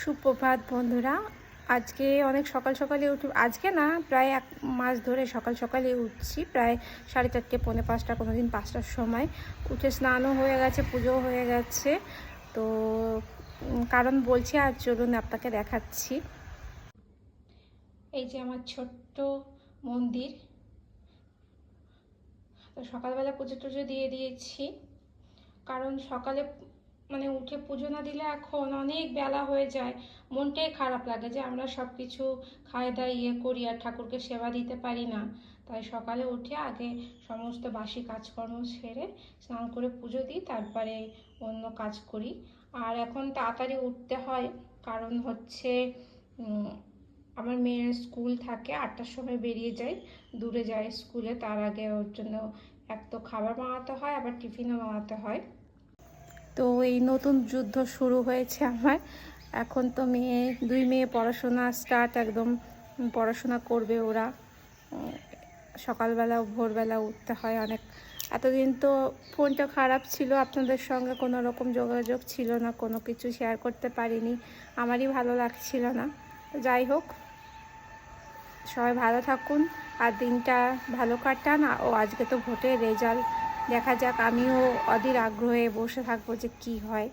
সুপ্রভাত বন্ধুরা। আজকে অনেক সকাল সকালে আজকে না, প্রায় 1 মাস ধরে সকাল সকালে উঠছি, প্রায় 4:30 পৌনে 5টা, কোনো দিন 5টার সময় উঠে স্নানও হয়ে গেছে, পুজোও হয়ে গেছে। তো কারণ বলছি, আর চলুন আপনাকে দেখাচ্ছি। এই যে আমার ছোট্ট মন্দির। তো সকালবেলা পুজো টুজো দিয়ে দিয়েছি, কারণ সকালে উঠে পুজো না দিলে এখন অনেক বেলা হয়ে যায়, মনটাই খারাপ লাগে যে আমরা সব কিছু খাওয়া দাওয়া করি আর ঠাকুরকে সেবা দিতে পারি না। তাই সকালে উঠে আগে সমস্ত বাসি কাজকর্ম সেরে স্নান করে পুজো দিই, তারপরে অন্য কাজ করি। আর এখন তাড়াতাড়ি উঠতে হয়, কারণ হচ্ছে আমার মেয়ের স্কুল থাকে, 8টার সময় বেরিয়ে যায়, দূরে যায় স্কুলে। তার আগে ওর জন্য এক তো খাবার বানাতে হয়, আবার টিফিনও বানাতে হয়। তো এই নতুন যুদ্ধ শুরু হয়েছে আমার। এখন তো দুই মেয়ে পড়াশোনা স্টার্ট, একদম পড়াশোনা করবে ওরা। সকালবেলা ভোরবেলা উঠতে হয় অনেক। এতদিন তো ফোনটা খারাপ ছিল, আপনাদের সঙ্গে কোনো রকম যোগাযোগ ছিল না, কোনো কিছু শেয়ার করতে পারিনি, আমারই ভালো লাগছিল না। যাই হোক, সবাই ভালো থাকুন আর দিনটা ভালো কাটান। ও আজকে তো ভোটের রেজাল্ট, দেখা যাক। আমিও অধীর আগ্রহে বসে থাকবো যে কি হয়।